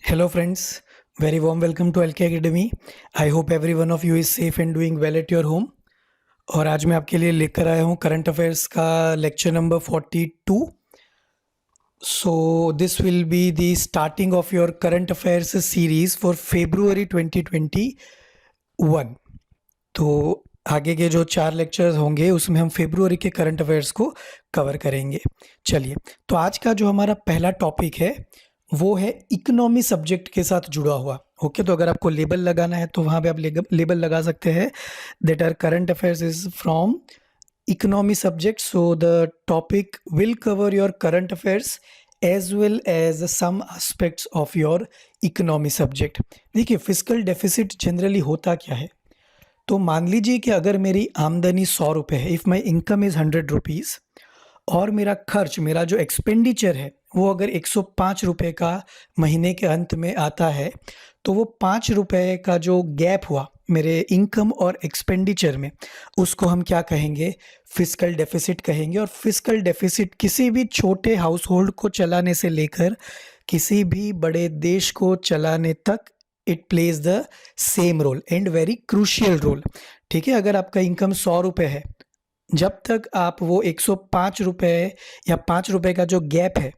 Hello friends, very warm welcome to LK Academy. I hope every one of you is safe and doing well at your home. और आज मैं आपके लिए लेकर आया हूँ करंट अफेयर्स का lecture number 42. So this will be the starting of your current affairs series for February 2021. तो आगे के जो 4 लेक्चर्स होंगे उसमें हम फेब्रुअरी के करंट अफेयर्स को कवर करेंगे. चलिए, तो आज का जो हमारा पहला टॉपिक है वो है इकोनॉमी सब्जेक्ट के साथ जुड़ा हुआ. ओके, तो अगर आपको लेबल लगाना है तो वहाँ पे आप लेबल लगा सकते हैं that are current affairs is from economy subject. So the topic will cover your current affairs as well as some aspects of your economy subject. देखिए, फिस्कल डेफिसिट जनरली होता क्या है. तो मान लीजिए कि अगर मेरी आमदनी 100 रुपये है, if my income is 100 rupees, और मेरा खर्च, मेरा जो एक्सपेंडिचर है वो अगर 105 रुपये का महीने के अंत में आता है, तो वो 5 रुपये का जो गैप हुआ मेरे इनकम और एक्सपेंडिचर में, उसको हम क्या कहेंगे? फिस्कल डेफिसिट कहेंगे. और फिस्कल डेफिसिट किसी भी छोटे हाउस होल्ड को चलाने से लेकर किसी भी बड़े देश को चलाने तक it plays the same role and very crucial role. ठीक है, अगर आपका इनकम 100 रुपये है, जब तक आप वो 105 रुपये या 5 रुपये का जो गैप है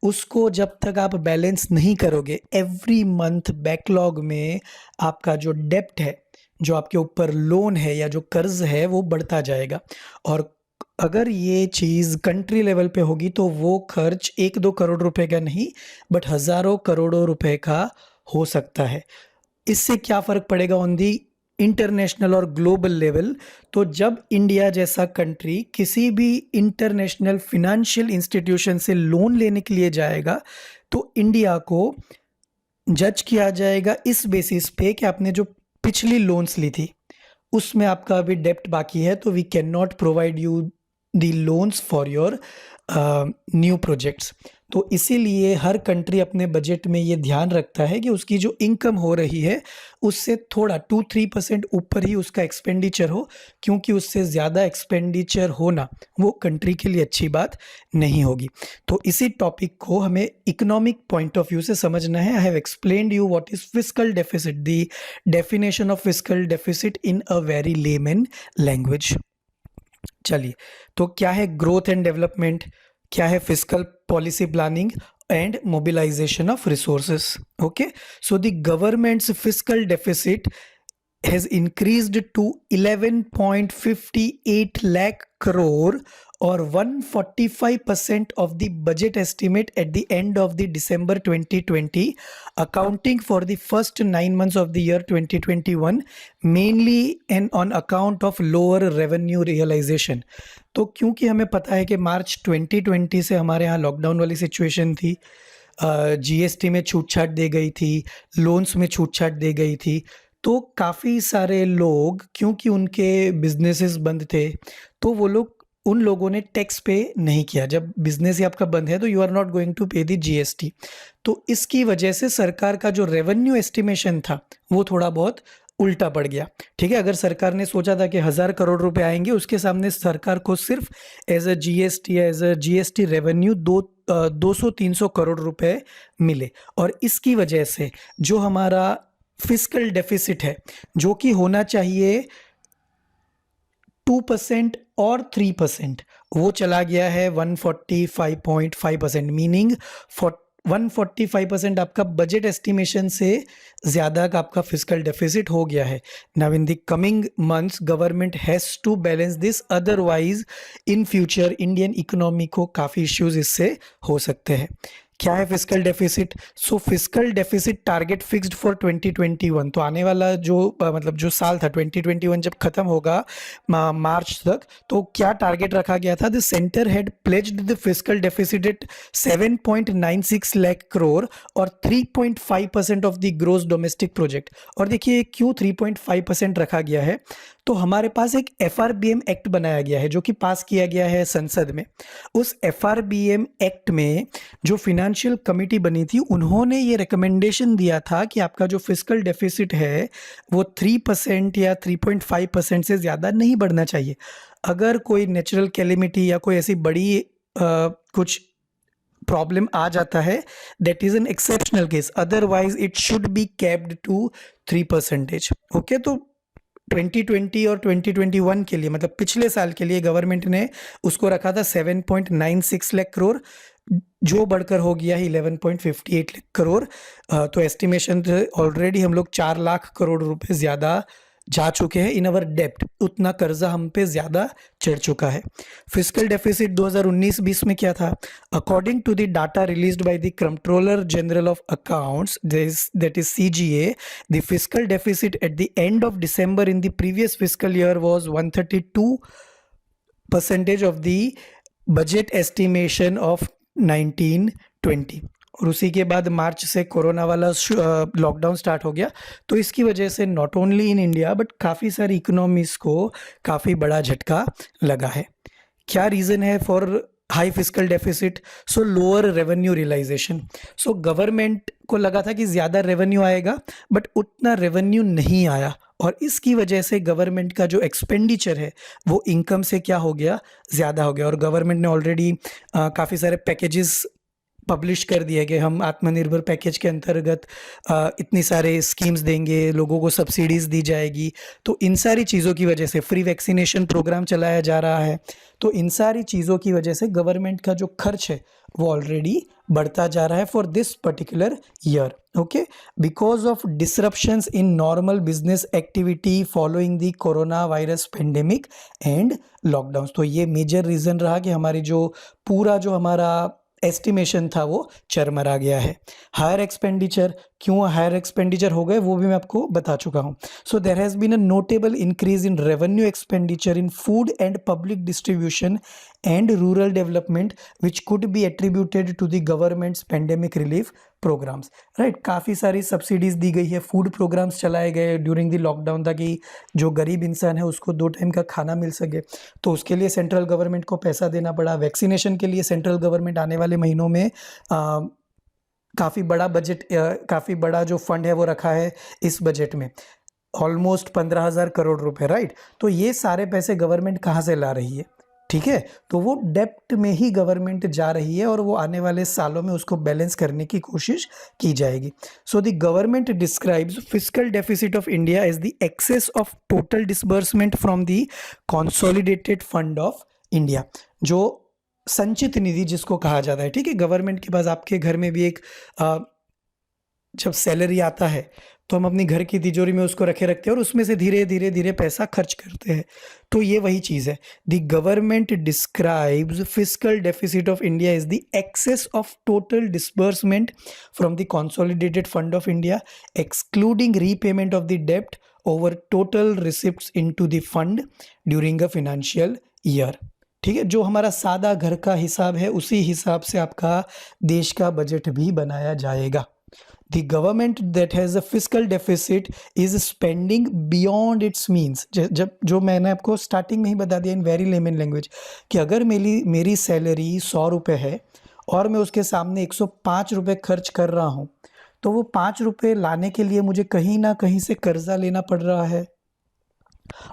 उसको जब तक आप बैलेंस नहीं करोगे, एवरी मंथ बैकलॉग में आपका जो डेप्ट है, जो आपके ऊपर लोन है या जो कर्ज है, वो बढ़ता जाएगा. और अगर ये चीज़ कंट्री लेवल पे होगी तो वो खर्च 1-2 करोड़ रुपए का नहीं बट हज़ारों करोड़ों रुपए का हो सकता है. इससे क्या फ़र्क पड़ेगा ऑन दी इंटरनेशनल और ग्लोबल लेवल? तो जब इंडिया जैसा कंट्री किसी भी इंटरनेशनल फिनेंशियल इंस्टीट्यूशन से लोन लेने के लिए जाएगा तो इंडिया को जज किया जाएगा इस बेसिस पे कि आपने जो पिछली लोन्स ली थी उसमें आपका अभी डेप्ट बाकी है, तो we can not provide you the loans for your new projects. तो इसीलिए हर कंट्री अपने बजट में ये ध्यान रखता है कि उसकी जो इनकम हो रही है उससे थोड़ा 2-3% ऊपर ही उसका एक्सपेंडिचर हो, क्योंकि उससे ज़्यादा एक्सपेंडिचर होना वो कंट्री के लिए अच्छी बात नहीं होगी. तो इसी टॉपिक को हमें इकोनॉमिक पॉइंट ऑफ व्यू से समझना है. I have explained you what is fiscal deficit, the definition of fiscal deficit in a very layman language. चलिए, तो क्या है ग्रोथ एंड डेवलपमेंट, क्या है fiscal policy planning and mobilization of resources. Okay, so the government's fiscal deficit has increased to 11.58 lakh crore or 145% of the budget estimate at the end of the December 2020, accounting for the first 9 months of the year 2021, mainly on account of lower revenue realization. तो क्योंकि हमें पता है कि मार्च 2020 से हमारे यहाँ lockdown वाली सिचुएशन थी, जीएसटी में छूट छाट दी गई थी, लोन्स में छूट छाट दी गई थी, तो काफ़ी सारे लोग, क्योंकि उनके बिजनेसेस बंद थे, तो वो लोग, उन लोगों ने टैक्स पे नहीं किया. जब बिजनेस ही आपका बंद है तो you are not going to pay the GST. तो इसकी वजह से सरकार का जो रेवेन्यू एस्टिमेशन था वो थोड़ा बहुत उल्टा पड़ गया. ठीक है, अगर सरकार ने सोचा था कि 1000 करोड़ रुपए आएंगे, उसके सामने सरकार को सिर्फ as a GST revenue 200-300 crore रुपए मिले. और इसकी वजह से जो हमारा फिस्कल डेफिसिट है, जो कि होना चाहिए 2% और 3%, वो चला गया है 145.5%, मीनिंग 145% आपका बजट एस्टिमेशन से ज़्यादा का आपका फिस्कल डेफिसिट हो गया है. Now in the coming months government has to balance this, otherwise in future Indian economy को काफ़ी इश्यूज इससे हो सकते हैं. क्या है fiscal deficit? So fiscal deficit target fixed for 2021. तो आने वाला जो मतलब जो साल था 2021 जब खत्म होगा मार्च तक, तो क्या टारगेट रखा गया था? The centre had pledged the fiscal deficit at 7.96 lakh crore और 3.5% of the gross domestic project. और देखिए क्यों 3.5% रखा गया है. तो हमारे पास एक एफआरबीएम एक्ट बनाया गया है जो कि पास किया गया है संसद में. उस एफआरबीएम एक्ट में जो फाइनेंशियल कमेटी बनी थी, उन्होंने ये रिकमेंडेशन दिया था कि आपका जो फिस्कल डेफिसिट है वो 3% या 3.5% से ज़्यादा नहीं बढ़ना चाहिए. अगर कोई नेचुरल कैलेमिटी या कोई ऐसी बड़ी कुछ प्रॉब्लम आ जाता है, that is an exceptional case, otherwise it should be capped to 3%। Okay, तो 2020 और 2021 के लिए, मतलब पिछले साल के लिए गवर्नमेंट ने उसको रखा था 7.96 लाख करोड़, जो बढ़कर हो गया है 11.58 लाख करोड़। तो एस्टिमेशन ऑलरेडी हम लोग 4 लाख करोड़ रुपए ज़्यादा जा चुके हैं इन अवर डेप्ट, उतना कर्जा हम पे ज़्यादा चढ़ चुका है। फिस्कल डेफिसिट 2019-20 में क्या था? According to the data released by the controller general of accounts, that is CGA, the fiscal deficit at the end of December in the previous fiscal year was 132% of the budget estimation of 1920। और उसी के बाद मार्च से corona वाला lockdown start हो गया, तो इसकी वजह से not only in India but काफ़ी सारी इकोनॉमीज को काफ़ी बड़ा झटका लगा है। क्या रीज़न है for high fiscal deficit? So lower revenue realisation. So government को लगा था कि ज़्यादा रेवेन्यू आएगा, बट उतना रेवेन्यू नहीं आया, और इसकी वजह से गवर्नमेंट का जो एक्सपेंडिचर है वो इनकम से क्या हो गया, ज़्यादा हो गया। और गवर्नमेंट ने ऑलरेडी काफ़ी सारे पैकेजेस पब्लिश कर दिए कि हम आत्मनिर्भर पैकेज के अंतर्गत इतनी सारे स्कीम्स देंगे, लोगों को सब्सिडीज़ दी जाएगी। तो इन सारी चीज़ों की वजह से फ्री वैक्सीनेशन प्रोग्राम चलाया जा रहा है। तो इन सारी चीज़ों की वजह से गवर्नमेंट का जो खर्च है वो ऑलरेडी बढ़ता जा रहा है for this particular year. Okay, because of disruptions in normal business activity following the corona virus pandemic and lockdown. तो ये मेजर रीज़न रहा कि हमारी जो पूरा जो हमारा एस्टिमेशन था वो चरमरा गया है। हायर एक्सपेंडिचर, क्यों हायर एक्सपेंडिचर हो गए वो भी मैं आपको बता चुका हूँ। So there has been a notable increase in revenue expenditure in food and public distribution and rural development which could be attributed to the government's pandemic relief programmes. Right, काफ़ी सारी सब्सिडीज़ दी गई है, फूड प्रोग्राम्स चलाए गए during the lockdown ताकि जो गरीब इंसान है उसको 2 टाइम का खाना मिल सके। तो उसके लिए सेंट्रल गवर्नमेंट को पैसा देना पड़ा। वैक्सीनेशन के लिए सेंट्रल गवर्नमेंट आने वाले महीनों में काफ़ी बड़ा बजट, काफ़ी बड़ा जो फंड है वो रखा है इस बजट में, ऑलमोस्ट 15,000 करोड़ रुपए। राइट, तो ये सारे पैसे गवर्नमेंट कहाँ से ला रही है? ठीक है, तो वो डेप्ट में ही गवर्नमेंट जा रही है और वो आने वाले सालों में उसको बैलेंस करने की कोशिश की जाएगी। So the government describes fiscal deficit of India as the excess of total disbursement from the consolidated fund of India, जो संचित निधि जिसको कहा जाता है। ठीक है, गवर्नमेंट के पास, आपके घर में भी एक जब सैलरी आता है तो हम अपनी घर की तिजोरी में उसको रखते हैं और उसमें से धीरे धीरे धीरे पैसा खर्च करते हैं। तो ये वही चीज़ है। The government describes fiscal deficit of India is the excess of total disbursement from the consolidated fund of India excluding repayment of the डेप्ट over total receipts into the fund during a financial year. ठीक है, जो हमारा सादा घर का हिसाब है उसी हिसाब से आपका देश का बजट भी बनाया जाएगा। The government that has a fiscal deficit is spending beyond its means। जब जो मैंने आपको स्टार्टिंग में ही बता दिया इन वेरी लेमन लैंग्वेज कि अगर मेरी सैलरी 100 रुपये है और मैं उसके सामने 105 रुपये खर्च कर रहा हूँ, तो वो 5 रुपये लाने के लिए मुझे कहीं ना कहीं से कर्जा लेना पड़ रहा है।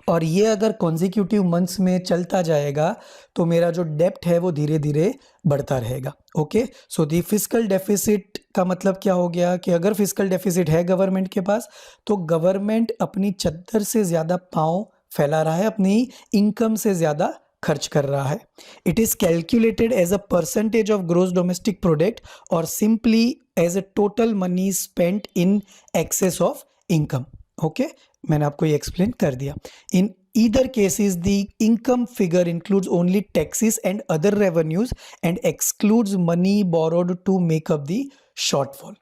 और ये अगर कॉन्जिक्यूटिव मंथ्स में चलता जाएगा तो मेरा जो डेप्ट है वो धीरे धीरे बढ़ता रहेगा। ओके, सो दी फिस्कल डेफिसिट का मतलब क्या हो गया कि अगर फिस्कल डेफिसिट है गवर्नमेंट के पास तो गवर्नमेंट अपनी चद्दर से ज़्यादा पाँव फैला रहा है, अपनी इनकम से ज़्यादा खर्च कर रहा है। It is calculated as a percentage of gross domestic product और simply as a total money spent in excess of income. Okay, मैंने आपको ये एक्सप्लेन कर दिया। In either cases the income figure includes only taxes and other revenues and excludes money borrowed to make up the shortfall।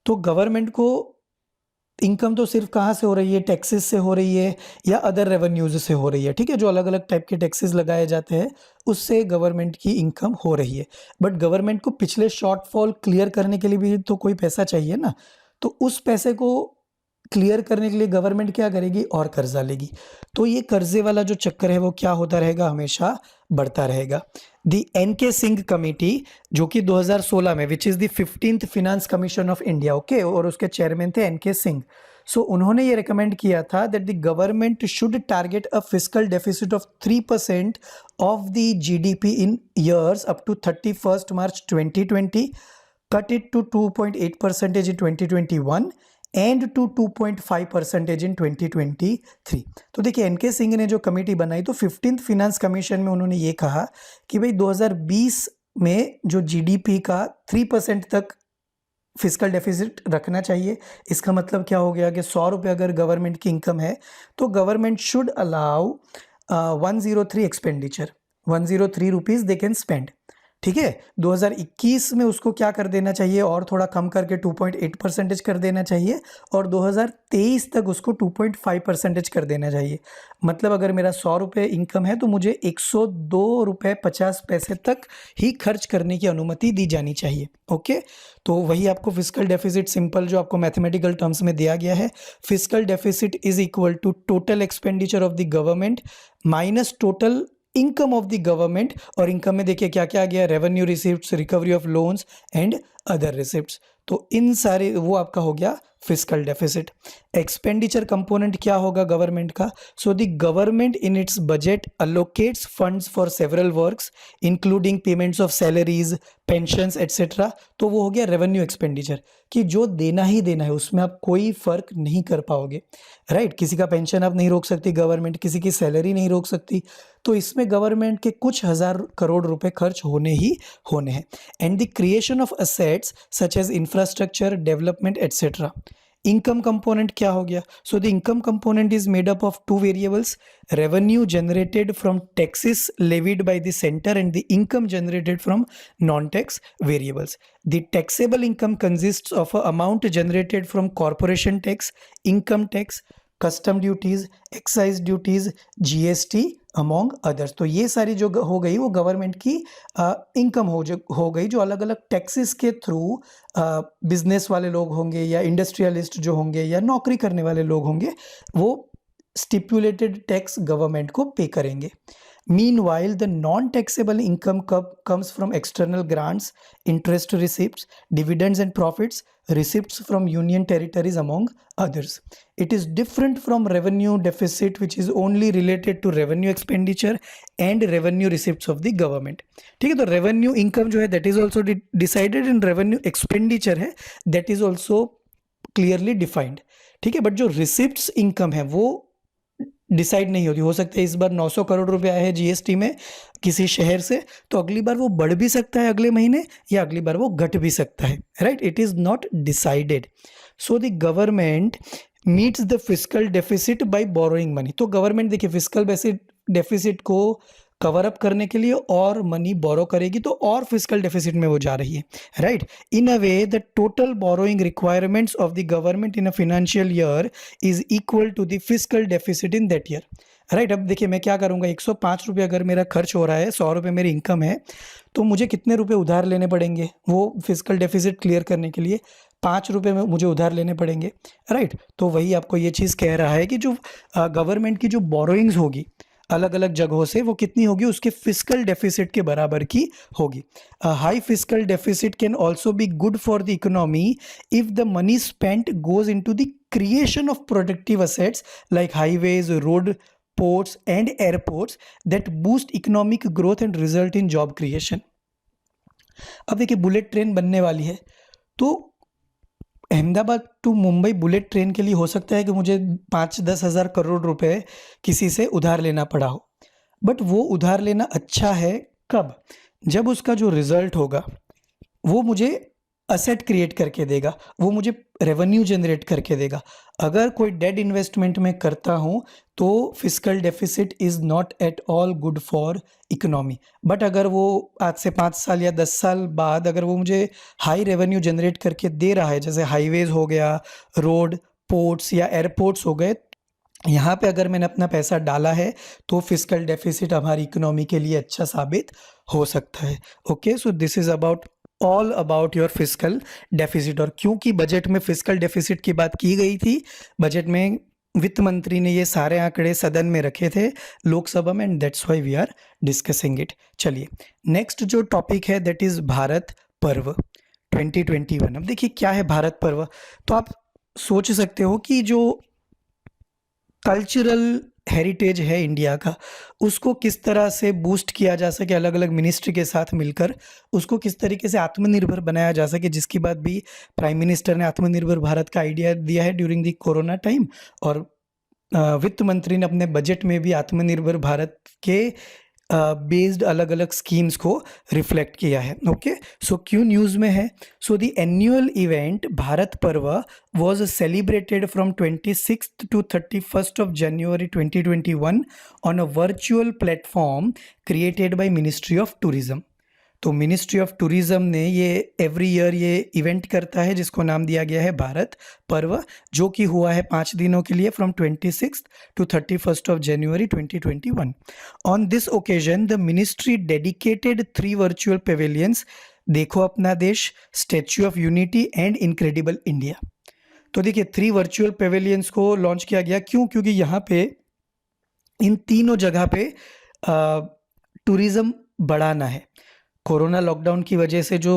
तो government को income तो सिर्फ कहाँ से हो रही है? टैक्सेस से हो रही है या अदर रेवेन्यूज से हो रही है। ठीक है, जो अलग अलग टाइप के टैक्सेस लगाए जाते हैं उससे गवर्नमेंट की इनकम हो रही है। बट गवर्नमेंट को पिछले शॉर्टफॉल क्लियर करने के लिए भी तो कोई पैसा चाहिए ना, तो उस पैसे को क्लियर करने के लिए गवर्नमेंट क्या करेगी? और कर्जा लेगी। तो ये कर्जे वाला जो चक्कर है वो क्या होता रहेगा? हमेशा बढ़ता रहेगा। दी एनके सिंह कमेटी जो कि 2016 में which is the 15th finance commission of India, okay, और उसके चेयरमैन थे एनके सिंह। सो उन्होंने ये रिकमेंड किया था that the government should target a fiscal deficit of 3% of the GDP in years up to 31st March 2020, cut it to 2.8% in 2021 and to 2.5% in 2023। तो देखिए N K Singh ने जो कमेटी बनाई तो 15th फिनेंस कमीशन में उन्होंने ये कहा कि भाई 2020 में जो जीडीपी का 3% तक फिस्कल डेफिसिट रखना चाहिए। इसका मतलब क्या हो गया कि 100 रुपये अगर गवर्नमेंट की इनकम है तो government should allow 103 expenditure, 103 rupees they can spend. ठीक है, 2021 में उसको क्या कर देना चाहिए और थोड़ा कम करके 2.8% कर देना चाहिए और 2023 तक उसको 2.5% कर देना चाहिए। मतलब अगर मेरा 100 रुपये इनकम है तो मुझे 102 रुपये 50 पैसे तक ही खर्च करने की अनुमति दी जानी चाहिए। ओके, तो वही आपको फिस्कल डेफिसिट सिंपल जो आपको मैथमेटिकल टर्म्स में दिया गया है, fiscal deficit is equal to total expenditure of the government minus total income of the government. और इनकम में देखिए क्या क्या आ गया, revenue receipts, recovery of loans and other receipts. तो इन सारे वो आपका हो गया फिस्कल डेफिसिट। एक्सपेंडिचर कंपोनेंट क्या होगा गवर्नमेंट का? So the government in its budget allocates funds for several works including payments of salaries, pensions etcetera. तो वो हो गया रेवेन्यू एक्सपेंडिचर कि जो देना ही देना है, उसमें आप कोई फर्क नहीं कर पाओगे, राइट। किसी का पेंशन आप नहीं रोक सकती गवर्नमेंट, किसी की सैलरी नहीं रोक सकती, तो इसमें गवर्नमेंट के कुछ हजार करोड़ रुपए खर्च होने ही होने हैं। And the creation of assets such as infrastructure development etcetera. Income component क्या हो गया? So the income component is made up of two variables, revenue generated from taxes levied by the centre and the income generated from non tax variables. The taxable income consists of a amount generated from corporation tax, income tax, custom duties, excise duties, GST among others. तो ये सारी जो हो गई वो government की income हो गई, जो अलग अलग टैक्सेस के थ्रू बिजनेस वाले लोग होंगे या इंडस्ट्रियलिस्ट जो होंगे या नौकरी करने वाले लोग होंगे, वो स्टिपुलेटेड टैक्स गवर्नमेंट को पे करेंगे। Meanwhile, the non-taxable income comes from external grants, interest receipts, dividends and profits, receipts from union territories among others. It is different from revenue deficit, which is only related to revenue expenditure and revenue receipts of the government. ठीक है, तो revenue income जो है that is also decided and revenue expenditure है that is also clearly defined. ठीक है, but जो receipts income है वो डिसाइड नहीं होती। हो सकता है इस बार 900 करोड़ रुपए आए हैं जीएसटी में किसी शहर से, तो अगली बार वो बढ़ भी सकता है अगले महीने, या अगली बार वो घट भी सकता है, right. It is not decided. So the government meets the fiscal deficit by borrowing money. तो गवर्नमेंट देखिए फिस्कल डेफिसिट को कवर अप करने के लिए और मनी बोरो करेगी, तो और फिस्कल डेफिसिट में वो जा रही है, right. In a way the total borrowing requirements of the government in a financial year is equal to the fiscal deficit in that year, right. अब देखिए मैं क्या करूंगा, 105 रुपये अगर मेरा खर्च हो रहा है, 100 रुपये मेरी इनकम है, तो मुझे कितने रुपए उधार लेने पड़ेंगे वो फिस्कल डेफिसिट क्लियर करने के लिए? 5 रुपये में मुझे उधार लेने पड़ेंगे, राइट। तो वही आपको ये चीज़ कह रहा है कि जो गवर्नमेंट की जो बोरोइंग्स होगी अलग अलग जगहों से, वो कितनी होगी, उसके फिस्कल डेफिसिट के बराबर की होगी। High fiscal deficit can also be good for the economy if the money spent goes into the creation of productive assets like highways, road, ports and airports that boost economic growth and result in job creation. अब देखिए bullet train बनने वाली है, तो Ahmedabad to Mumbai bullet train के लिए हो सकता है कि मुझे 5-10 हज़ार करोड़ रुपए किसी से उधार लेना पड़ा हो, बट वो उधार लेना अच्छा है कब? जब उसका जो रिजल्ट होगा वो मुझे असेट क्रिएट करके देगा, वो मुझे रेवेन्यू जनरेट करके देगा। अगर कोई डेड इन्वेस्टमेंट में करता हूँ तो fiscal deficit is not at all good for economy. But अगर वो आज से 5 साल या 10 साल बाद अगर वो मुझे हाई रेवेन्यू जनरेट करके दे रहा है, जैसे हाईवेज हो गया, रोड, पोर्ट्स या एयरपोर्ट्स हो गए, यहाँ पे अगर मैंने अपना पैसा डाला है तो फिस्कल डेफिसिट हमारी इकोनॉमी के लिए अच्छा साबित हो सकता है। Okay, so this is about all about your fiscal deficit. और क्योंकि बजट में फिस्कल डेफिसिट की बात की गई थी, बजट में वित्त मंत्री ने ये सारे आंकड़े सदन में रखे थे लोकसभा में, and that's why we are discussing it. चलिए नेक्स्ट जो टॉपिक है दैट इज भारत पर्व 2021। अब देखिए क्या है भारत पर्व, तो आप सोच सकते हो कि जो कल्चरल हेरिटेज है इंडिया का, उसको किस तरह से बूस्ट किया जा सके अलग अलग मिनिस्ट्री के साथ मिलकर, उसको किस तरीके से आत्मनिर्भर बनाया जा सके, जिसकी बात भी प्राइम मिनिस्टर ने आत्मनिर्भर भारत का आइडिया दिया है ड्यूरिंग द कोरोना टाइम। और वित्त मंत्री ने अपने बजट में भी आत्मनिर्भर भारत के बेस्ड अलग अलग स्कीम्स को रिफ्लेक्ट किया है। ओके, सो क्यों न्यूज़ में है? So the annual event Bharat पर्व was celebrated from 26th to 31st of January 2021 on a virtual platform created by Ministry of Tourism। तो मिनिस्ट्री ऑफ टूरिज्म ने ये एवरी ईयर ये इवेंट करता है जिसको नाम दिया गया है भारत पर्व, जो कि हुआ है 5 दिनों के लिए from 26 to 31st of January 2021। On this occasion the ministry dedicated 3 virtual pavilions, देखो अपना देश, statue of unity and incredible India. तो देखिए 3 वर्चुअल पेविलियंस को लॉन्च किया गया। क्यों? क्योंकि यहाँ पे इन तीनों जगह पे टूरिज्म बढ़ाना है। कोरोना लॉकडाउन की वजह से जो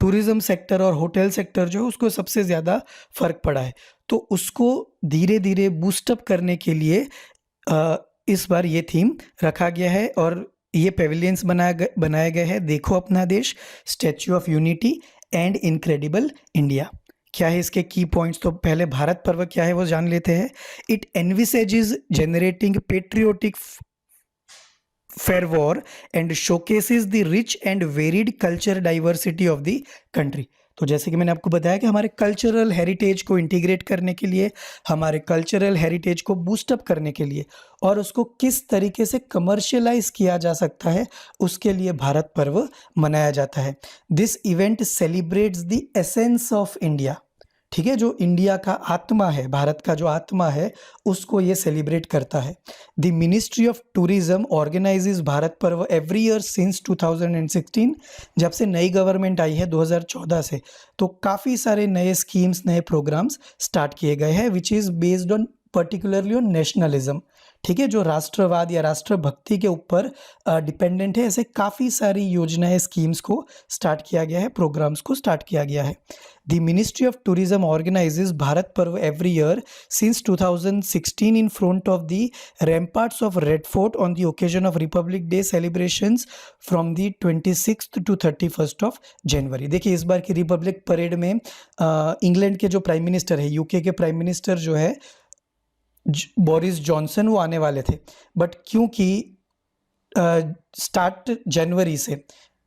टूरिज्म सेक्टर और होटल सेक्टर जो है उसको सबसे ज़्यादा फर्क पड़ा है, तो उसको धीरे धीरे बूस्टअप करने के लिए इस बार ये थीम रखा गया है और ये पेविलियंस बनाए गए हैं। देखो अपना देश, statue of unity and incredible India. क्या है इसके की पॉइंट्स? तो पहले भारत पर्व क्या है वो जान लेते हैं। It envisages generating patriotic fervor and showcases the rich and varied culture diversity of the country। तो जैसे कि मैंने आपको बताया कि हमारे कल्चरल हेरिटेज को इंटीग्रेट करने के लिए, हमारे कल्चरल हेरिटेज को बूस्टअप करने के लिए और उसको किस तरीके से कमर्शियलाइज किया जा सकता है, उसके लिए भारत पर्व मनाया जाता है। This event celebrates the essence of India, ठीक है, जो इंडिया का आत्मा है, भारत का जो आत्मा है, उसको ये सेलिब्रेट करता है। The ministry of Tourism organizes Bharat Parv every year since 2016। जब से नई गवर्नमेंट आई है 2014 से, तो काफ़ी सारे नए स्कीम्स, नए प्रोग्राम्स स्टार्ट किए गए हैं which is based on particularly on nationalism, ठीक है, जो राष्ट्रवाद या राष्ट्रभक्ति के ऊपर डिपेंडेंट है। ऐसे काफ़ी सारी योजनाएं, स्कीम्स को स्टार्ट किया गया है, प्रोग्राम्स को स्टार्ट किया गया है। The ministry of Tourism organizes Bharat Parv every year since 2016 in front of the ramparts of Red Fort on the occasion of Republic Day celebrations from the 26th to 31st of January। देखिए इस बार की Republic parade में England के जो prime minister है, UK के prime minister जो है बोरिस जॉनसन, वो आने वाले थे, बट क्योंकि स्टार्ट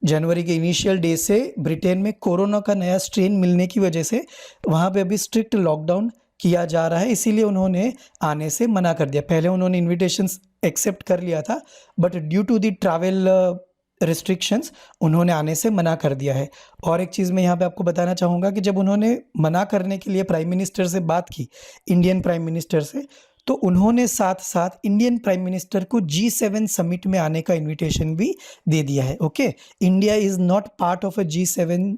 जनवरी के इनिशियल डे से ब्रिटेन में कोरोना का नया स्ट्रेन मिलने की वजह से वहाँ पे अभी स्ट्रिक्ट लॉकडाउन किया जा रहा है, इसीलिए उन्होंने आने से मना कर दिया। पहले उन्होंने इन्विटेशंस एक्सेप्ट कर लिया था, but due to the travel restrictions उन्होंने आने से मना कर दिया है। और एक चीज़ मैं यहाँ पे आपको बताना चाहूँगा कि जब उन्होंने मना करने के लिए प्राइम मिनिस्टर से बात की, इंडियन प्राइम मिनिस्टर से, तो उन्होंने साथ साथ इंडियन प्राइम मिनिस्टर को G7 समिट में आने का इनविटेशन भी दे दिया है। Okay, India is not part of a G7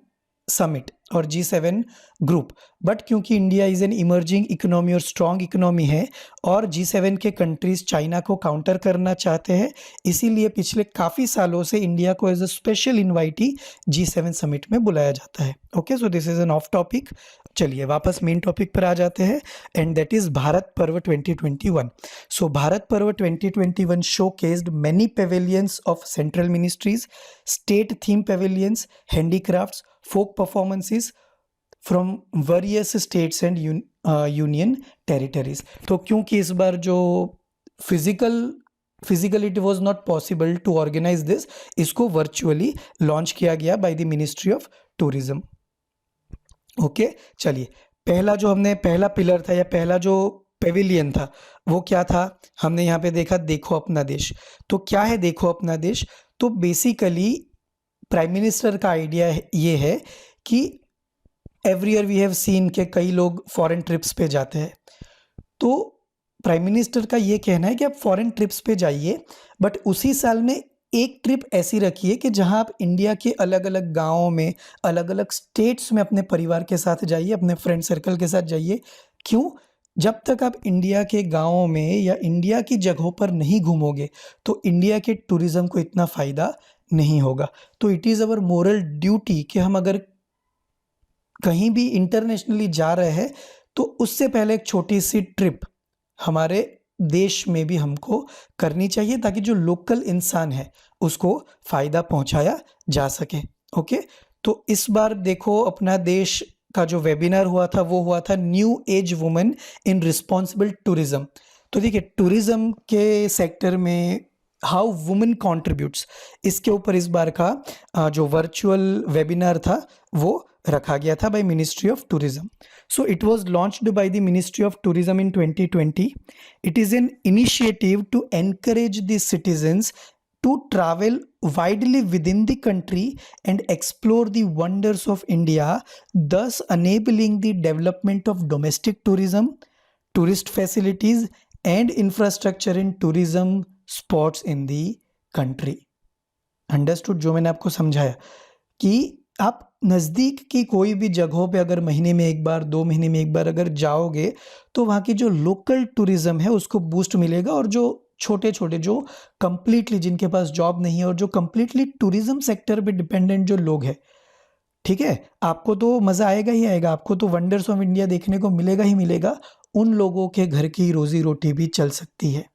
summit और G7 ग्रुप, बट क्योंकि India is an emerging economy और स्ट्रॉन्ग इकोनॉमी है और G7 के कंट्रीज़ चाइना को काउंटर करना चाहते हैं, इसीलिए पिछले काफ़ी सालों से इंडिया को as a special invitee G7 summit में बुलाया जाता है। Okay, so this is an off topic. चलिए वापस मेन टॉपिक पर आ जाते हैं, and that is Bharat Parv 2021। So Bharat Parv 2021 showcased many pavilions of central ministries, state theme pavilions, handicrafts, folk performances from various states and union territories. तो क्योंकि इस बार जो physically it was not possible to organise this, इसको virtually launch किया गया by the ministry of tourism. Okay, चलिए पहला पिलर था या पहला जो पेविलियन था वो क्या था? हमने यहाँ पे देखा देखो अपना देश। तो क्या है देखो अपना देश? तो बेसिकली प्राइम मिनिस्टर का आइडिया ये है कि every year we have seen के कई लोग फॉरेन ट्रिप्स पे जाते हैं, तो प्राइम मिनिस्टर का ये कहना है कि आप फॉरेन ट्रिप्स पे जाइए, बट उसी साल में एक ट्रिप ऐसी रखिए कि जहां आप इंडिया के अलग अलग गाँवों में, अलग अलग स्टेट्स में अपने परिवार के साथ जाइए, अपने फ्रेंड सर्कल के साथ जाइए। क्यों? जब तक आप इंडिया के गाँवों में या इंडिया की जगहों पर नहीं घूमोगे तो इंडिया के टूरिज़्म को इतना फ़ायदा नहीं होगा। तो it is our moral duty कि हम अगर कहीं भी इंटरनेशनली जा रहे हैं तो उससे पहले एक छोटी सी ट्रिप हमारे देश में भी हमको करनी चाहिए ताकि जो लोकल इंसान है उसको फ़ायदा पहुंचाया जा सके। ओके, तो इस बार देखो अपना देश का जो वेबिनार हुआ था वो हुआ था new age women in responsible tourism. तो देखिए टूरिज्म के सेक्टर में हाउ वुमेन कॉन्ट्रीब्यूट्स, इसके ऊपर इस बार का जो वर्चुअल वेबिनार था वो रखा गया था by ministry of tourism. So it was launched by the Ministry of Tourism in 2020. It is an initiative to encourage the citizens to travel widely within the country and explore the wonders of India, thus enabling the development of domestic tourism, tourist facilities, and infrastructure in tourism spots in the country. Understood? जो मैंने आपको समझाया कि आप नज़दीक की कोई भी जगहों पे अगर महीने में एक बार 2 महीने में एक बार अगर जाओगे तो वहाँ की जो लोकल टूरिज्म है उसको बूस्ट मिलेगा, और जो छोटे छोटे जो कंप्लीटली जिनके पास जॉब नहीं है और जो कंप्लीटली टूरिज्म सेक्टर पे डिपेंडेंट जो लोग हैं, ठीक है, आपको तो मज़ा आएगा ही आएगा, आपको तो वंडर्स ऑफ इंडिया देखने को मिलेगा ही मिलेगा, उन लोगों के घर की रोजी रोटी भी चल सकती है।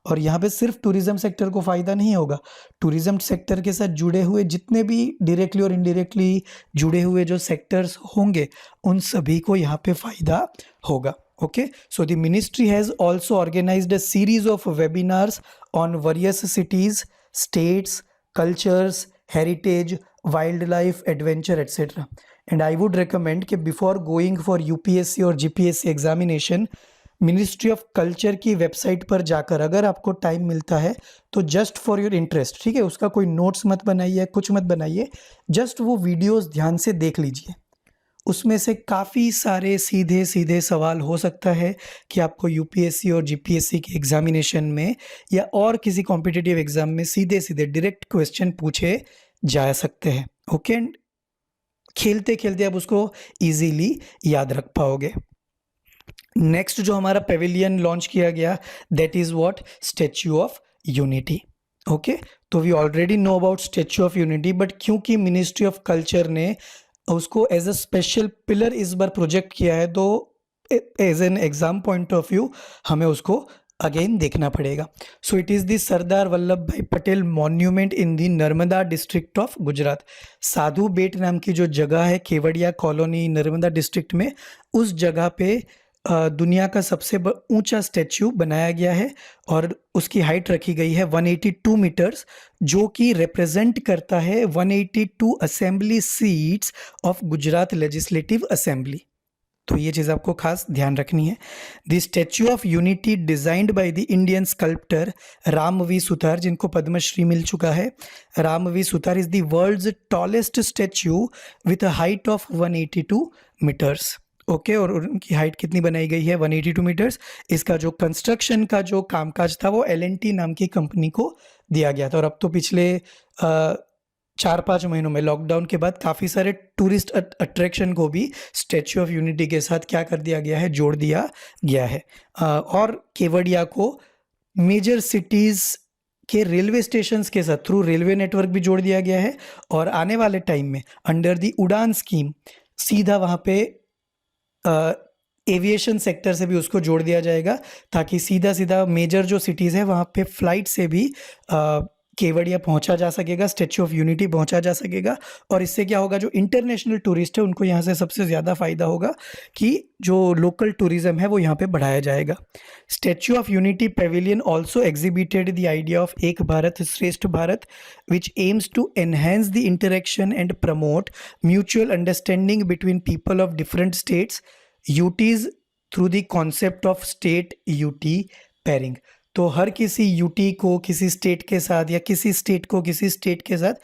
और यहाँ पे सिर्फ टूरिज्म सेक्टर को फ़ायदा नहीं होगा, टूरिज्म सेक्टर के साथ जुड़े हुए जितने भी डायरेक्टली और इनडायरेक्टली जुड़े हुए जो सेक्टर्स होंगे उन सभी को यहाँ पे फ़ायदा होगा। Okay, so the ministry has also organised a series of webinars on various cities, states, cultures, heritage, wild life, adventure etcetera. And I would recommend कि बिफोर गोइंग फॉर यूपीएससी और GPSC examination ministry of culture की website पर जाकर अगर आपको time मिलता है तो जस्ट फॉर योर इंटरेस्ट, ठीक है, उसका कोई नोट्स मत बनाइए, कुछ मत बनाइए, जस्ट वो वीडियोस ध्यान से देख लीजिए। उसमें से काफ़ी सारे सीधे सीधे सवाल हो सकता है कि आपको यूपीएससी और जीपीएससी के एग्जामिनेशन में या और किसी कॉम्पिटिटिव एग्जाम में सीधे सीधे डायरेक्ट क्वेश्चन पूछे जा सकते हैं। ओके, एंड खेलते खेलते आप उसको ईजीली याद रख पाओगे। नेक्स्ट जो हमारा पेविलियन लॉन्च किया गया that is what, Statue of Unity. Okay, तो we already know about Statue of Unity, but क्योंकि मिनिस्ट्री ऑफ कल्चर ने उसको एज अ स्पेशल पिलर इस बार प्रोजेक्ट किया है तो as an exam point of view हमें उसको अगेन देखना पड़ेगा। So it is the Sardar Vallabh bhai Patel monument in the Narmada district of Gujarat. Sadhu Bet नाम की जो जगह है केवड़िया कॉलोनी नर्मदा डिस्ट्रिक्ट में, उस जगह पे दुनिया का सबसे ऊंचा स्टैच्यू बनाया गया है और उसकी हाइट रखी गई है 182 मीटर्स, जो कि रिप्रेजेंट करता है 182 assembly seats of Gujarat legislative assembly. तो ये चीज़ आपको खास ध्यान रखनी है। The statue of unity designed by the Indian sculptor Ram V Sutar, जिनको पद्मश्री मिल चुका है। Ram V Sutar is the world's tallest statue with a height of 182 metres. Okay, और उनकी हाइट कितनी बनाई गई है, 182 मीटर्स। इसका जो कंस्ट्रक्शन का जो कामकाज था वो L&T नाम की कंपनी को दिया गया था। और अब तो पिछले 4-5 महीनों में लॉकडाउन के बाद काफ़ी सारे टूरिस्ट अट्रैक्शन को भी स्टैच्यू ऑफ यूनिटी के साथ क्या कर दिया गया है, जोड़ दिया गया है। और केवड़िया को मेजर सिटीज़ के रेलवे स्टेशंस के साथ थ्रू रेलवे नेटवर्क भी जोड़ दिया गया है, और आने वाले टाइम में अंडर दी उड़ान स्कीम सीधा वहाँ पे एविएशन सेक्टर से भी उसको जोड़ दिया जाएगा, ताकि सीधा सीधा मेजर जो सिटीज़ है वहाँ पे फ्लाइट से भी केवड़िया पहुँचा जा सकेगा, स्टैच्यू ऑफ यूनिटी पहुँचा जा सकेगा। और इससे क्या होगा, जो इंटरनेशनल टूरिस्ट है उनको यहाँ से सबसे ज़्यादा फ़ायदा होगा कि जो लोकल टूरिज़्म है वो यहाँ पे बढ़ाया जाएगा। Statue of unity pavilion also exhibited the idea of Ek Bharat Shreshtha Bharat, which aims to enhance the interaction and promote mutual understanding between people of different states UTs through the concept of state UT pairing. तो हर किसी UT को किसी state के साथ या किसी state को किसी स्टेट के साथ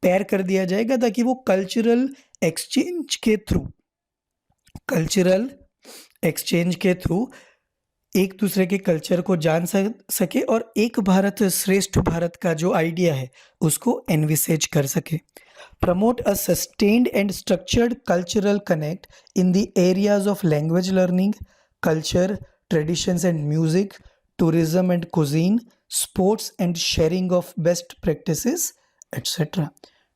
पेयर कर दिया जाएगा, ताकि वो कल्चरल एक्सचेंज के थ्रू एक दूसरे के कल्चर को जान सके और एक भारत श्रेष्ठ भारत का जो आइडिया है उसको एनविसेज कर सके। Promote a sustained and structured cultural connect in the areas of language learning, culture, traditions and music, tourism and cuisine, sports and sharing of best practices, etc.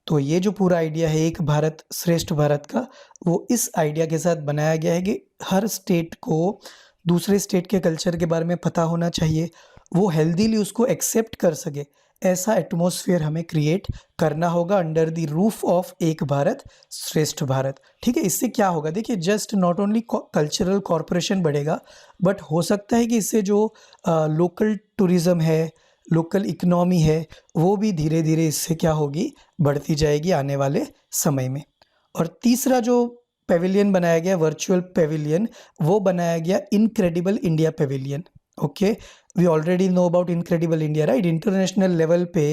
तो ये जो पूरा आइडिया है एक भारत श्रेष्ठ भारत का, वो इस आइडिया के साथ बनाया गया है कि हर स्टेट को दूसरे स्टेट के कल्चर के बारे में पता होना चाहिए, वो हेल्दीली उसको एक्सेप्ट कर सके, ऐसा एटमॉस्फेयर हमें क्रिएट करना होगा under the roof of Ek Bharat Shreshtha Bharat. ठीक है, इससे क्या होगा, देखिए just not only cultural corporation बढ़ेगा, बट हो सकता है कि इससे जो लोकल टूरिज़्म है, लोकल इकोनॉमी है, वो भी धीरे धीरे इससे क्या होगी, बढ़ती जाएगी आने वाले समय में। और तीसरा जो पेविलियन बनाया गया वर्चुअल पेविलियन, वो बनाया गया incredible India pavilion. Okay, we already know about incredible India, right. International level पे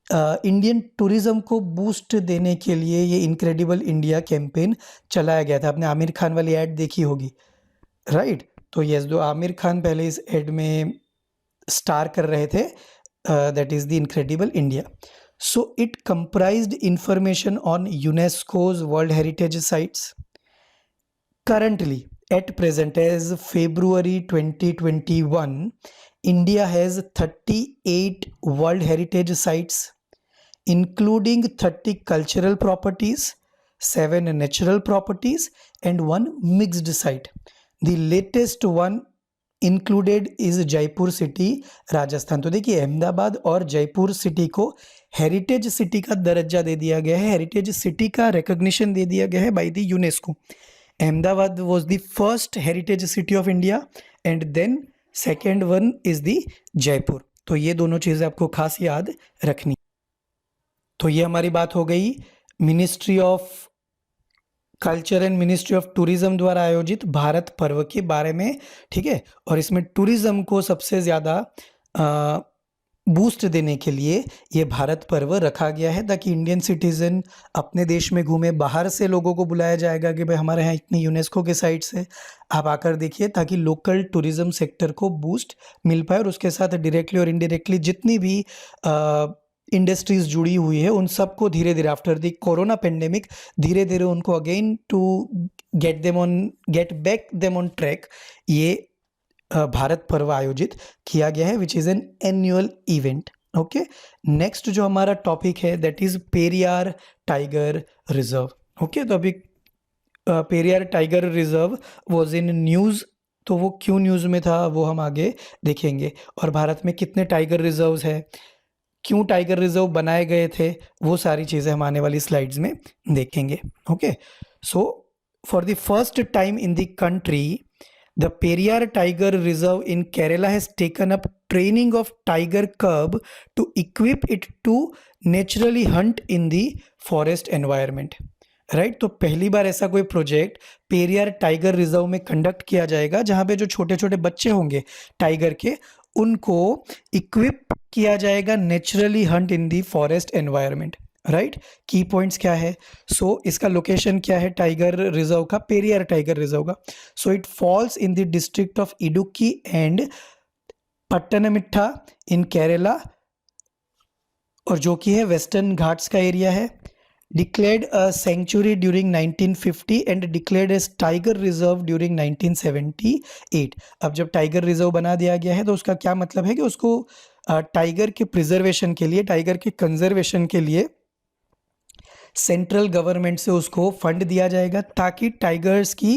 इंडियन टूरिज्म को बूस्ट देने के लिए ये इनक्रेडिबल इंडिया कैंपेन चलाया गया था। आपने आमिर खान वाली ऐड देखी होगी, राइट। तो यस, जो आमिर खान पहले इस ऐड में स्टार कर रहे थे, that is the incredible India. So it comprised information on UNESCO's world heritage sites. Currently, at present, as February 2021, India has 38 World Heritage Sites, including 30 cultural properties, 7 natural properties, and 1 mixed site. The latest one included is Jaipur city, Rajasthan. तो देखिए अहमदाबाद और Jaipur city को heritage city का दर्जा दे दिया गया है, heritage city का रिकॉग्निशन दे दिया गया है by the UNESCO. Ahmedabad was the first heritage city of India and then second one is the Jaipur. तो ये दोनों चीज़ें आपको खास याद रखनी। तो ये हमारी बात हो गई ministry of culture and ministry of tourism द्वारा आयोजित भारत पर्व के बारे में, ठीक है। और इसमें टूरिज्म को सबसे ज़्यादा बूस्ट देने के लिए ये भारत पर्व रखा गया है, ताकि इंडियन सिटीज़न अपने देश में घूमे। बाहर से लोगों को बुलाया जाएगा कि भाई हमारे यहाँ इतनी यूनेस्को के साइट्स है, आप आकर देखिए, ताकि लोकल टूरिज्म सेक्टर को बूस्ट मिल पाए। और उसके साथ डायरेक्टली और इनडायरेक्टली जितनी भी इंडस्ट्रीज जुड़ी हुई है, उन सबको धीरे धीरे आफ्टर द कोरोना पेंडेमिक धीरे धीरे उनको again to get back them on track, ये भारत पर्व आयोजित किया गया है, which is an annual event. Okay, next जो हमारा टॉपिक है that is Periyar tiger reserve. Okay, तो अभी Periyar tiger reserve was in news, तो वो क्यों न्यूज़ में था वो हम आगे देखेंगे। और भारत में कितने टाइगर रिजर्व्स है, क्यों टाइगर रिजर्व बनाए गए थे, वो सारी चीज़ें हम आने वाली स्लाइड्स में देखेंगे। Okay, so for the first time in the country, the Periyar Tiger Reserve in Kerala has taken up training of tiger cub to equip it to naturally hunt in the forest environment. Right, तो पहली बार ऐसा कोई project Periyar tiger reserve में conduct किया जाएगा, जहाँ पे जो छोटे छोटे बच्चे होंगे टाइगर के, उनको इक्विप किया जाएगा नेचुरली हंट इन दी फॉरेस्ट एनवायरनमेंट। राइट, की पॉइंट्स क्या है, सो इसका लोकेशन क्या है टाइगर रिजर्व का, पेरियार टाइगर रिजर्व का। So it falls in the district of Idukki and Pathanamthitta in Kerala, और जो कि है वेस्टर्न घाट्स का एरिया है। Declared a sanctuary during 1950 and declared as tiger reserve during 1978। अब जब टाइगर रिजर्व बना दिया गया है तो उसका क्या मतलब है कि उसको टाइगर के प्रिजर्वेशन के लिए, टाइगर के कंजर्वेशन के लिए सेंट्रल गवर्नमेंट से उसको फंड दिया जाएगा, ताकि टाइगर्स की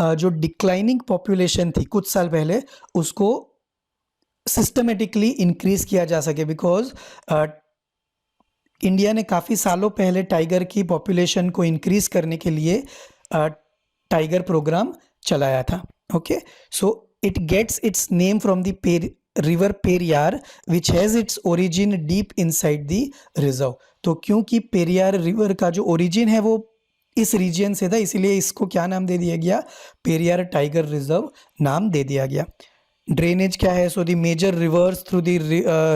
जो डिक्लाइनिंग पॉपुलेशन थी कुछ साल पहले, उसको सिस्टमेटिकली इंक्रीज किया जा सके। बिकॉज इंडिया ने काफ़ी सालों पहले टाइगर की पॉपुलेशन को इंक्रीज करने के लिए टाइगर प्रोग्राम चलाया था। Okay, so it gets its name from the river Periyar which has its origin deep inside the reserve. तो क्योंकि पेरियार रिवर का जो ओरिजिन है वो इस रीजन से था, इसीलिए इसको क्या नाम दे दिया गया, पेरियार टाइगर रिजर्व नाम दे दिया गया। ड्रेनेज क्या है, so the major rivers through the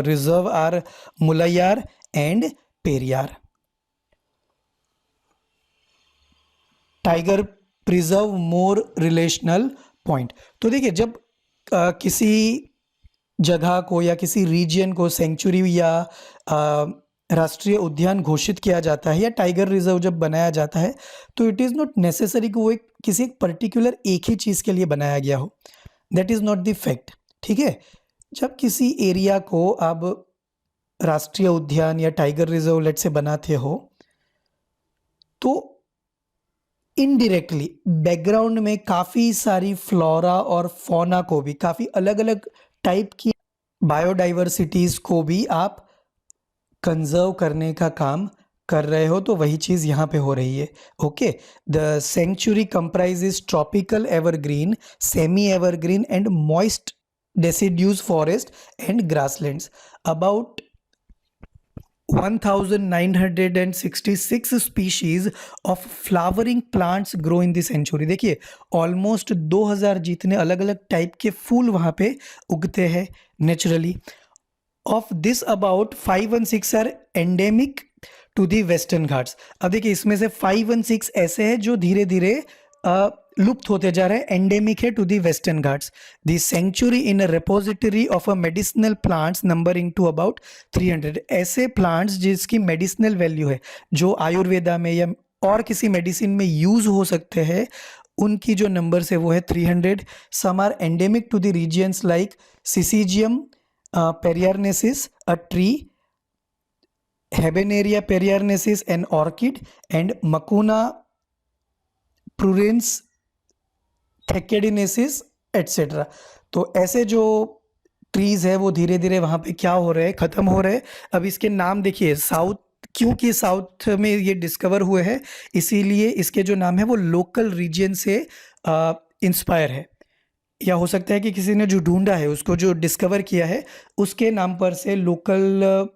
reserve are Mullaiyar and Periyar. Tiger preserve more relational point. तो देखिए, जब किसी जगह को या किसी रीजन को सेंचुरी या राष्ट्रीय उद्यान घोषित किया जाता है या टाइगर रिजर्व जब बनाया जाता है, तो इट इज़ नॉट नेसेसरी कि वो किसी एक पर्टिकुलर एक ही चीज़ के लिए बनाया गया हो, that is not the fact. ठीक है, जब किसी एरिया को अब राष्ट्रीय उद्यान या टाइगर रिजर्व लेट से बनाते हो तो इनडायरेक्टली बैकग्राउंड में काफ़ी सारी फ्लोरा और फौना को भी, काफ़ी अलग अलग टाइप की बायोडाइवर्सिटीज़ को भी आप कंजर्व करने का काम कर रहे हो। तो वही चीज़ यहाँ पे हो रही है। Okay, the sanctuary comprises tropical evergreen, semi evergreen and moist deciduous forest and grasslands. About 1966 species of flowering plants grow in the century. देखिए ऑलमोस्ट 2000 जितने अलग अलग टाइप के फूल वहाँ पे उगते हैं naturally. Of this about 5 and 6 are endemic to the western Ghats. अब देखिए इसमें से 5 and 6 ऐसे हैं जो धीरे धीरे लुप्त होते जा रहे हैं, एंडेमिक है to the western Ghats. The sanctuary in a repository of a medicinal plants numbering to about 300। ऐसे प्लांट्स जिसकी मेडिसिनल वैल्यू है, जो आयुर्वेदा में या और किसी मेडिसिन में यूज हो सकते हैं, उनकी जो नंबर्स है वो है 300। Some are endemic to the regions like syzygium periyarensis a tree, habenaria periyarensis an orchid and mucuna pruriens thekkadiensis etcetera. तो ऐसे जो ट्रीज है वो धीरे धीरे वहाँ पे क्या हो रहे हैं, ख़त्म हो रहे हैं। अब इसके नाम देखिए, साउथ, क्योंकि साउथ में ये डिस्कवर हुए हैं इसीलिए इसके जो नाम है वो लोकल रीजन से इंस्पायर है, या हो सकता है कि किसी ने जो ढूंढा है उसको, जो डिस्कवर किया है उसके नाम पर से, लोकल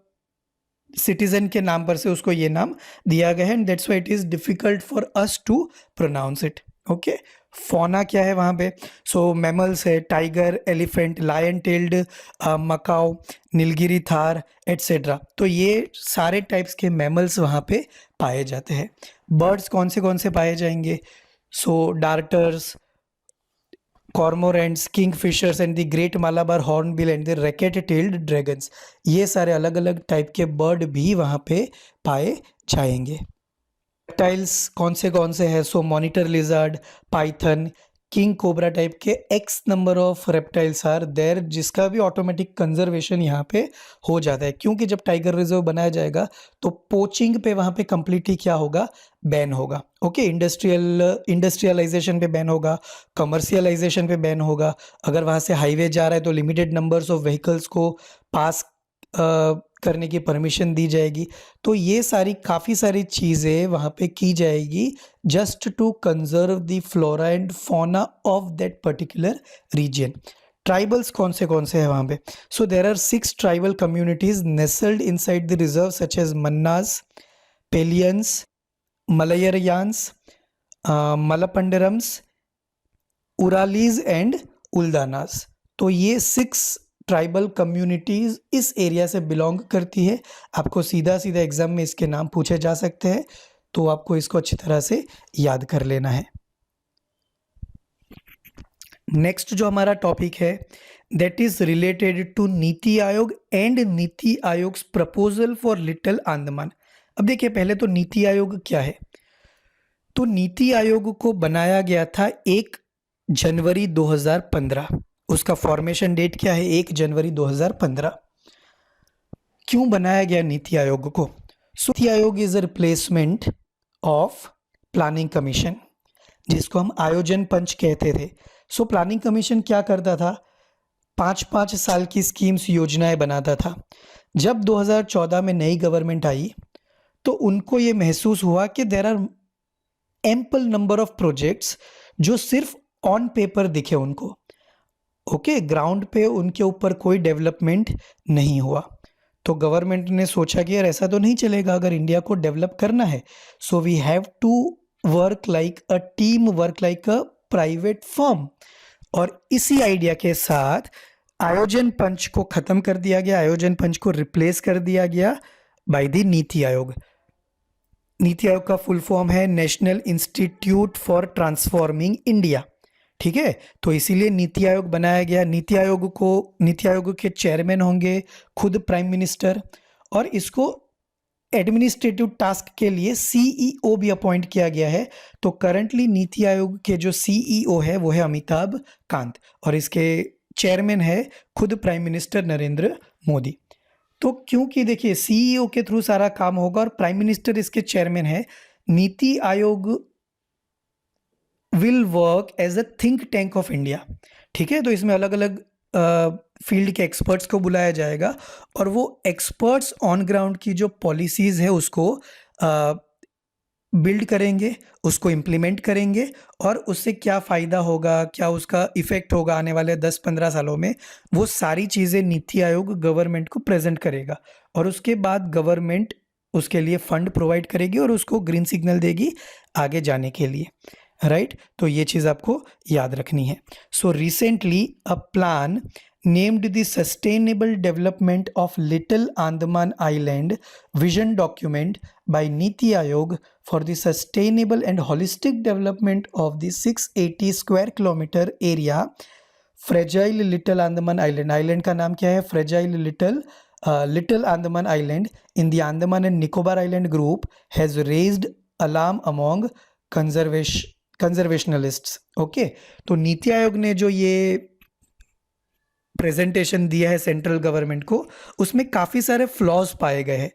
सिटीजन के नाम पर से उसको ये नाम दिया गया है। And that's why it is difficult for us to pronounce it. Okay, fauna क्या है वहाँ पे? सो मैमल्स है, tiger, elephant, lion tailed macaque, Nilgiri tahr etcetera. तो ये सारे टाइप्स के मैमल्स वहाँ पे पाए जाते हैं। बर्ड्स कौन से पाए जाएंगे? So darters, cormorants, kingfishers and the great Malabar hornbill and the racket tailed dragons, ये सारे अलग अलग टाइप के बर्ड भी वहाँ पे पाए जाएंगे। रेप्टाइल्स कौन से हैं? So monitor lizard, python, king cobra type के x number of reptiles are there, जिसका भी ऑटोमेटिक कंजर्वेशन यहाँ पे हो जाता है, क्योंकि जब टाइगर रिजर्व बनाया जाएगा तो पोचिंग पे वहाँ पे कम्प्लीटली क्या होगा, बैन होगा। ओके, इंडस्ट्रियलाइजेशन पे बैन होगा, कमर्शियलाइजेशन पे बैन होगा। अगर वहाँ से हाईवे जा रहा है तो लिमिटेड नंबर्स ऑफ व्हीकल्स को पास करने की परमिशन दी जाएगी। तो ये सारी काफ़ी सारी चीज़ें वहाँ पे की जाएगी just to conserve the flora and fauna of that particular region. Tribals कौन से हैं वहाँ पे? So there are 6 tribal communities nestled inside the reserve such as Mannans, Paliyans, Malayarayans, Malapandarams, Uralis and Uladans. तो ये 6 ट्राइबल कम्युनिटीज़ इस एरिया से बिलोंग करती है। आपको सीधा एग्ज़ाम में इसके नाम पूछे जा सकते हैं, तो आपको इसको अच्छी तरह से याद कर लेना है। नेक्स्ट जो हमारा टॉपिक है that is related to NITI Aayog and NITI Aayog proposal for little Andaman. अब देखिए पहले तो नीति आयोग क्या है। तो नीति आयोग को बनाया गया था 1 जनवरी 2015। उसका फॉर्मेशन डेट क्या है? 1 जनवरी 2015। क्यों बनाया गया नीति आयोग को? सो NITI Aayog is a replacement of planning commission, जिसको हम आयोजन पंच कहते थे। सो प्लानिंग कमीशन क्या करता था? 5-5 साल की स्कीम्स, योजनाएं बनाता था। जब 2014 में नई गवर्नमेंट आई तो उनको ये महसूस हुआ कि there are ample number of projects जो सिर्फ ऑन पेपर दिखे उनको। ओके, ग्राउंड पे उनके ऊपर कोई डेवलपमेंट नहीं हुआ। तो गवर्नमेंट ने सोचा कि यार ऐसा तो नहीं चलेगा, अगर इंडिया को डेवलप करना है so we have to work like a team, work like a private firm. और इसी आइडिया के साथ आयोजन पंच को खत्म कर दिया गया, आयोजन पंच को रिप्लेस कर दिया गया बाय द नीति आयोग। नीति आयोग का फुल फॉर्म है national institute for transforming India. ठीक है, तो इसीलिए नीति आयोग बनाया गया। नीति आयोग के चेयरमैन होंगे खुद प्राइम मिनिस्टर, और इसको एडमिनिस्ट्रेटिव टास्क के लिए सीईओ भी अपॉइंट किया गया है। तो करंटली नीति आयोग के जो सीईओ है वो है अमिताभ कांत, और इसके चेयरमैन है खुद प्राइम मिनिस्टर नरेंद्र मोदी। तो क्योंकि देखिए सीईओ के थ्रू सारा काम होगा और प्राइम मिनिस्टर इसके चेयरमैन है, NITI Aayog will work as a think tank of India. ठीक है, तो इसमें अलग अलग फील्ड के एक्सपर्ट्स को बुलाया जाएगा और वो एक्सपर्ट्स ऑन ग्राउंड की जो पॉलिसीज़ है उसको बिल्ड करेंगे, उसको इम्प्लीमेंट करेंगे और उससे क्या फ़ायदा होगा, क्या उसका इफ़ेक्ट होगा आने वाले 10-15 सालों में, वो सारी चीज़ें नीति आयोग गवर्नमेंट को प्रेजेंट करेगा और उसके बाद गवर्नमेंट उसके लिए फंड प्रोवाइड करेगी और उसको ग्रीन सिग्नल देगी आगे जाने के लिए, राइट। तो ये चीज़ आपको याद रखनी है। So recently a plan named the Sustainable Development of Little Andaman Island Vision Document by Niti Aayog for the Sustainable and Holistic Development of the 680 Square Kilometer Area Fragile Little Andaman Island। Island का नाम क्या है? Fragile Little Andaman Island in the Andaman and Nicobar Island group has raised alarm among conservationists। Okay, तो नीति आयोग ने जो ये presentation दिया है सेंट्रल गवर्नमेंट को, उसमें काफ़ी सारे फ्लॉज पाए गए हैं।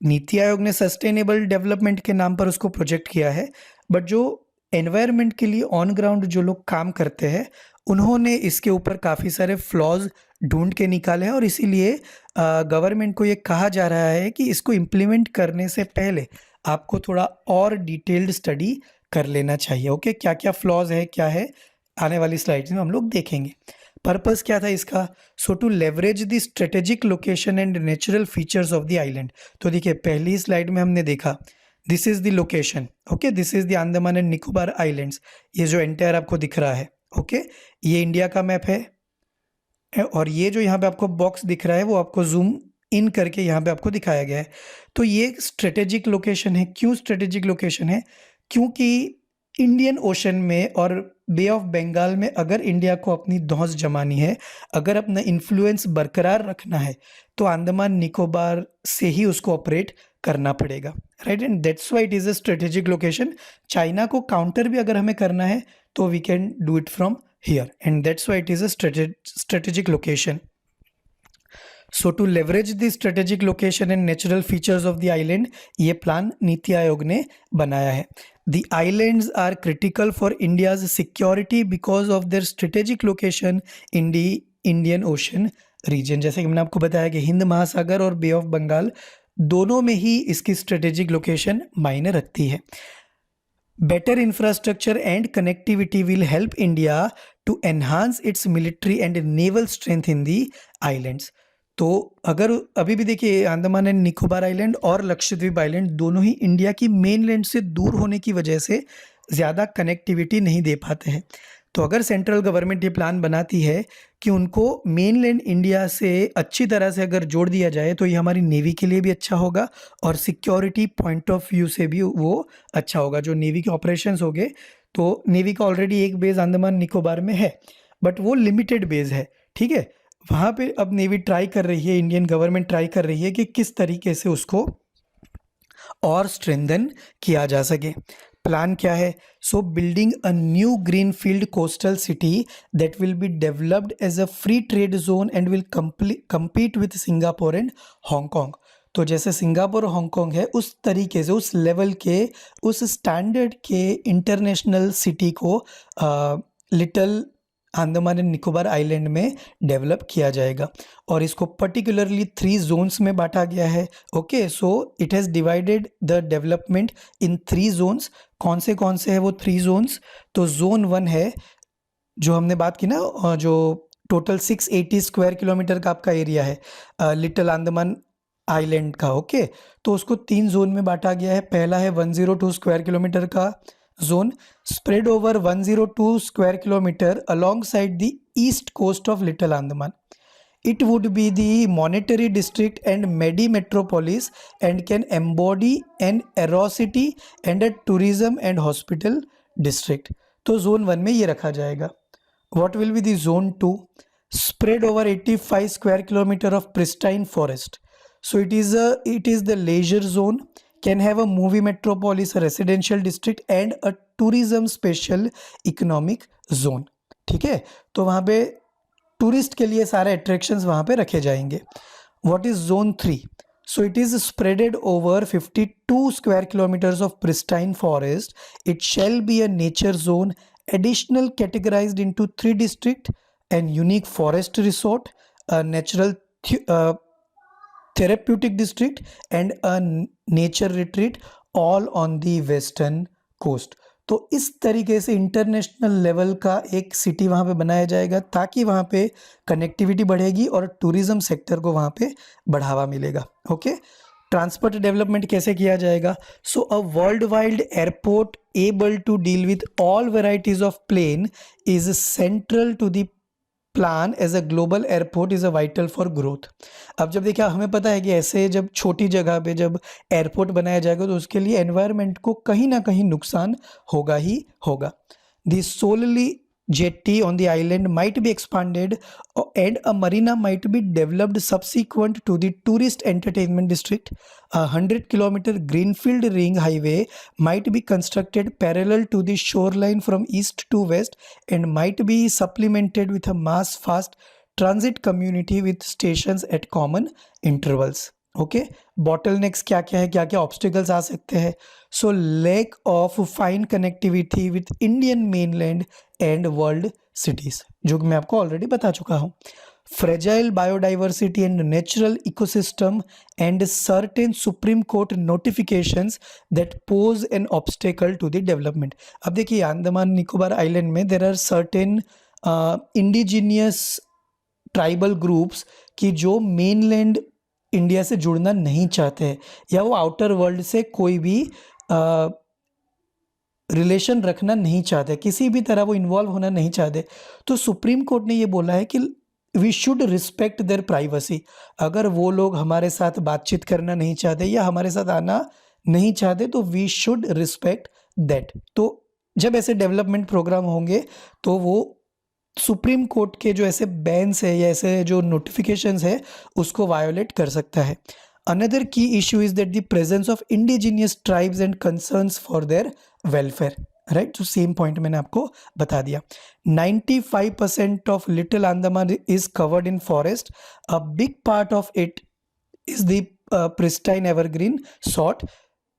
नीति आयोग ने सस्टेनेबल डेवलपमेंट के नाम पर उसको प्रोजेक्ट किया है, बट जो एनवायरनमेंट के लिए ऑन ग्राउंड जो लोग काम करते हैं उन्होंने इसके ऊपर काफ़ी सारे फ्लॉज ढूंढ के निकाले हैं और इसीलिए गवर्नमेंट को ये कहा जा रहा है कि इसको इम्प्लीमेंट करने से पहले आपको थोड़ा और डिटेल्ड स्टडी कर लेना चाहिए। ओके, क्या क्या फ्लॉज है, क्या है, आने वाली स्लाइड्स में हम लोग देखेंगे। पर्पस क्या था इसका? So to leverage the strategic location and natural features of the island. तो देखिए पहली स्लाइड में हमने देखा this is the location, okay, this is the Andaman and Nicobar islands. ये जो एंटायर आपको दिख रहा है, ओके, ये इंडिया का मैप है और ये जो यहाँ पे आपको बॉक्स दिख रहा है वो आपको जूम इन करके यहाँ पे आपको दिखाया गया है। तो ये स्ट्रेटेजिक लोकेशन है। क्यों स्ट्रेटेजिक लोकेशन है? क्योंकि इंडियन ओशन में और बे ऑफ बंगाल में अगर इंडिया को अपनी धौंस जमानी है, अगर अपना इन्फ्लुएंस बरकरार रखना है, तो अंडमान निकोबार से ही उसको ऑपरेट करना पड़ेगा, right. And that's why it is a strategic location. China को काउंटर भी अगर हमें करना है तो we can do it from here and that's why it is a strategic location. So to leverage the strategic location and natural features of the island, ये plan NITI Aayog ने बनाया है। The islands are critical for India's security because of their strategic location in the Indian Ocean region। जैसे कि मैंने आपको बताया कि हिंद महासागर और बे ऑफ बंगाल दोनों में ही इसकी स्ट्रेटेजिक लोकेशन मायने रखती है। Better infrastructure and connectivity will help India to enhance its military and naval strength in the islands. तो अगर अभी भी देखिए अंडमान एंड निकोबार आइलैंड और लक्षद्वीप आइलैंड दोनों ही इंडिया की मेन लैंड से दूर होने की वजह से ज़्यादा कनेक्टिविटी नहीं दे पाते हैं। तो अगर सेंट्रल गवर्नमेंट ये प्लान बनाती है कि उनको मेन लैंड इंडिया से अच्छी तरह से अगर जोड़ दिया जाए तो ये हमारी नेवी के लिए भी अच्छा होगा और सिक्योरिटी पॉइंट ऑफ व्यू से भी वो अच्छा होगा। जो नेवी के ऑपरेशंस हो गए, तो नेवी का ऑलरेडी एक बेस अंडमान निकोबार में है बट वो लिमिटेड बेस है, ठीक है। वहाँ पे अब नेवी ट्राई कर रही है, इंडियन गवर्नमेंट ट्राई कर रही है कि किस तरीके से उसको और स्ट्रेंथन किया जा सके। प्लान क्या है? So building a new green field coastal city that will be developed as a free trade zone and will compete with Singapore and Hong Kong. तो जैसे सिंगापुर और हांगकॉन्ग है उस तरीके से, उस लेवल के, उस स्टैंडर्ड के इंटरनेशनल सिटी को little Andaman and Nicobar island में डेवलप किया जाएगा और इसको पर्टिकुलरली 3 जोन्स में बांटा गया है। Okay, so it has divided the development in 3 zones. कौन से है वो 3 जोन्स? तो जोन 1 है जो हमने बात की ना, जो टोटल 680 स्क्वायर किलोमीटर का आपका एरिया है लिटिल अंडमान आइलैंड का। ओके, तो उसको 3 जोन में बांटा गया है। पहला है 102 स्क्वायर किलोमीटर का zone spread over 102 square kilometer alongside the east coast of Little Andaman. It would be the monetary district and Medi metropolis and can embody an aerocity and a tourism and hospital district. तो zone 1 में ये रखा जाएगा। What will be the zone 2? Spread over 85 square kilometer of pristine forest. So it is the leisure zone, can have a movie metropolis, a residential district and a tourism special economic zone। ठीक है, तो वहाँ पे tourist के लिए सारे attractions वहाँ पे रखे जाएंगे। What is zone 3? So it is spreaded over 52 square kilometers of pristine forest. It shall be a nature zone, additional categorized into 3 districts, an unique forest resort, a natural therapeutic district, and a nature retreat, all on the western coast. तो इस तरीके से international level का एक city वहाँ पे बनाया जाएगा ताकि वहाँ पे कनेक्टिविटी बढ़ेगी और टूरिज्म सेक्टर को वहाँ पे बढ़ावा मिलेगा. ओके, ट्रांसपोर्ट डेवलपमेंट कैसे किया जाएगा? So a world wide airport able to deal with all varieties of plane is central to the plan as a global airport is a vital for growth. अब जब देखिए हमें पता है कि ऐसे जब छोटी जगह पे जब एयरपोर्ट बनाया जाएगा तो उसके लिए एनवायरनमेंट को कहीं ना कहीं नुकसान होगा ही होगा. The solely jetty on the island might be expanded and a marina might be developed subsequent to the tourist entertainment district. A 100-kilometer greenfield ring highway might be constructed parallel to the shoreline from east to west and might be supplemented with a mass fast transit community with stations at common intervals. Okay, bottlenecks क्या क्या है, क्या क्या obstacles आ सकते हैं? So lack of fine connectivity with Indian mainland and world cities, जो कि मैं आपको ऑलरेडी बता चुका हूँ. Fragile biodiversity and natural ecosystem and certain supreme court notifications that pose an obstacle to the development. अब देखिए अंडमान निकोबार आइलैंड में there are certain indigenous tribal groups की जो मेनलैंड इंडिया से जुड़ना नहीं चाहते हैं या वो आउटर वर्ल्ड से कोई भी रिलेशन रखना नहीं चाहते, किसी भी तरह वो इन्वॉल्व होना नहीं चाहते. तो सुप्रीम कोर्ट ने ये बोला है कि we should respect their privacy. अगर वो लोग हमारे साथ बातचीत करना नहीं चाहते या हमारे साथ आना नहीं चाहते तो वी शुड रिस्पेक्ट दैट. तो जब ऐसे डेवलपमेंट प्रोग्राम होंगे तो वो सुप्रीम कोर्ट के जो ऐसे बैन्स है या ऐसे जो नोटिफिकेशंस है उसको वायोलेट कर सकता है. अनदर की issue is that the presence of indigenous tribes and concerns for their welfare. Right, तो सेम पॉइंट मैंने आपको बता दिया. 95% of Little Andaman is covered in forest. A big part of it is the pristine evergreen sort.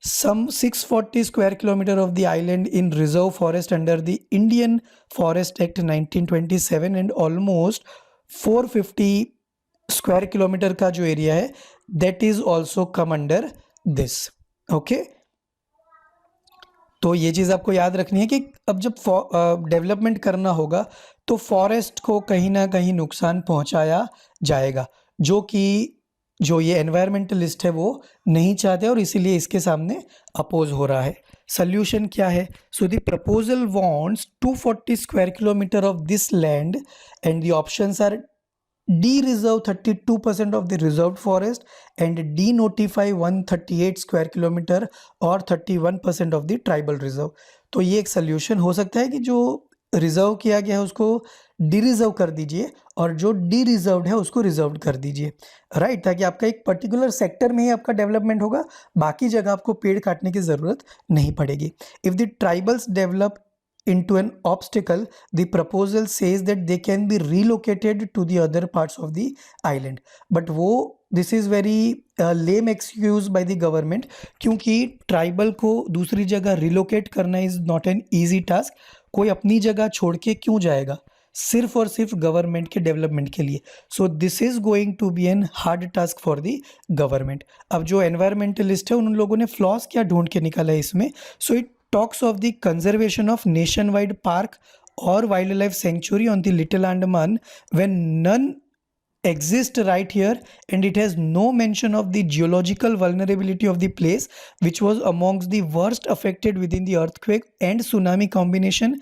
Some 640 square kilometer of the island in reserve forest under the Indian Forest Act 1927 and almost 450 square kilometer का जो area है that is also come under this. Okay, तो ये चीज़ आपको याद रखनी है कि अब जब डेवलपमेंट करना होगा तो फॉरेस्ट को कहीं ना कहीं नुकसान पहुंचाया जाएगा, जो कि जो ये एनवायरमेंटलिस्ट है वो नहीं चाहते और इसीलिए इसके सामने अपोज हो रहा है. सल्यूशन क्या है? So the proposal wants 240 square kilometre of this land and the options are de-reserve 32% of the reserved forest and de-notify 138 square kilometre और 31% ऑफ द ट्राइबल रिजर्व. तो ये एक सल्यूशन हो सकता है कि जो रिजर्व किया गया है उसको डी-रिजर्व कर दीजिए और जो डी-रिजर्व्ड है उसको रिजर्व्ड कर दीजिए. राइट, ताकि आपका एक पर्टिकुलर सेक्टर में ही आपका डेवलपमेंट होगा, बाकी जगह आपको पेड़ काटने की ज़रूरत नहीं पड़ेगी. If the tribals develop into an obstacle, the proposal says that they can be relocated to the other parts of the island. But वो this is very lame excuse by the government, क्योंकि tribal को दूसरी जगह relocate करना is not an easy task. कोई अपनी जगह छोड़ के क्यों जाएगा सिर्फ और सिर्फ गवर्नमेंट के डेवलपमेंट के लिए? So this is going to be an hard task for the government. अब जो एनवायरमेंटलिस्ट है उन लोगों ने फ्लॉज क्या ढूंढ के निकाला है इसमें? So it talks of the conservation of nationwide park or wildlife sanctuary on the Little Andaman when none exist right here, and it has no mention of the geological vulnerability of the place, which was amongst the worst affected within the earthquake and tsunami combination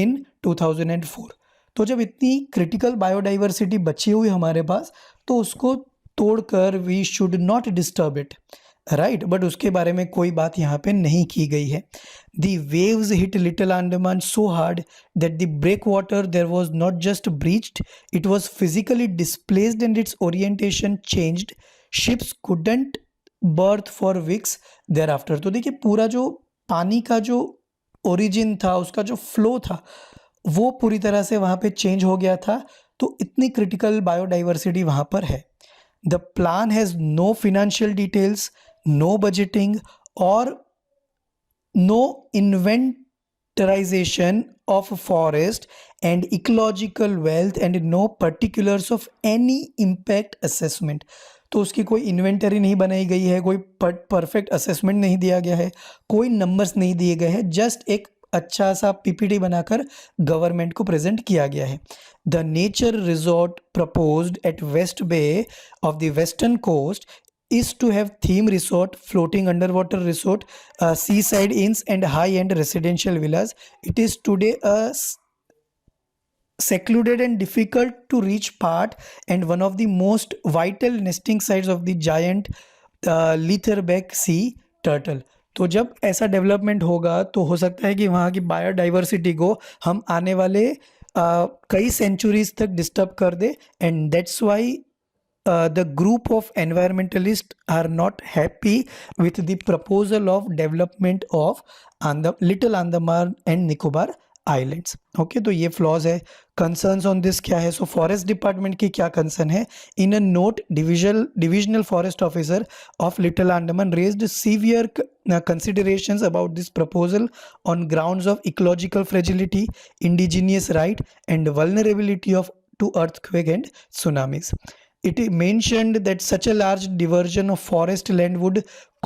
in 2004. तो जब इतनी critical biodiversity बची हुई हमारे पास तो उसको तोड़कर we should not disturb it. Right, but उसके बारे में कोई बात यहाँ पे नहीं की गई है. The waves hit little Andaman so hard that the break water there was not just breached, it was physically displaced and its orientation changed. Ships couldn't berth for weeks thereafter. तो देखिए पूरा जो पानी का जो ओरिजिन था, उसका जो फ्लो था, वो पूरी तरह से वहाँ पे चेंज हो गया था. तो इतनी क्रिटिकल बायोडाइवर्सिटी वहाँ पर है. The plan has no financial details, no budgeting, or no inventorization of forest and ecological wealth, and no particulars of any impact assessment. तो उसकी कोई इन्वेंटरी नहीं बनाई गई है, कोई परफेक्ट असेसमेंट नहीं दिया गया है, कोई नंबर्स नहीं दिए गए हैं, जस्ट एक अच्छा सा पीपीटी बनाकर गवर्नमेंट को प्रेजेंट किया गया है. The nature resort proposed at west bay of the western coast is to have theme resort, floating underwater resort, seaside inns and high-end residential villas. It is today a secluded and difficult to reach part and one of the most vital nesting sites of the giant leatherback sea turtle. तो जब ऐसा development होगा तो हो सकता है कि वहाँ की बायोडाइवर्सिटी को हम आने वाले कई सेंचुरीज तक डिस्टर्ब कर दे. And that's why the group of environmentalists are not happy with the proposal of development of Little Andaman and Nicobar Islands. Okay, तो ये फ्लॉज है. कंसर्न्स ऑन दिस क्या है? सो फॉरेस्ट डिपार्टमेंट की क्या कंसर्न है? In a note, divisional forest officer of Little Andaman raised severe considerations about this proposal on grounds of ecological fragility, indigenous right and vulnerability to earthquake and tsunamis. It mentioned that such a large diversion of forest land would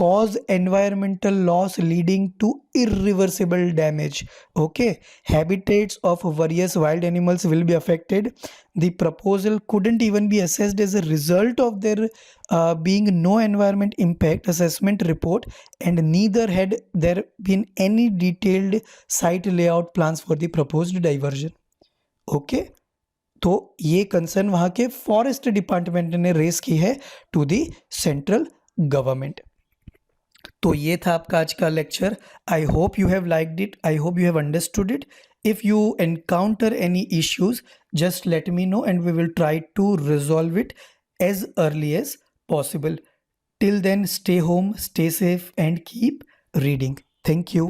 cause environmental loss leading to irreversible damage. Okay, habitats of various wild animals will be affected. The proposal couldn't even be assessed as a result of there being no environment impact assessment report, and neither had there been any detailed site layout plans for the proposed diversion. Okay, तो ये concern वहाँ के forest department ने race की है to the central government. तो ये था आपका आज का lecture. I hope you have liked it, I hope you have understood it. If you encounter any issues, just let me know and we will try to resolve it as early as possible. Till then, stay home, stay safe and keep reading. Thank you.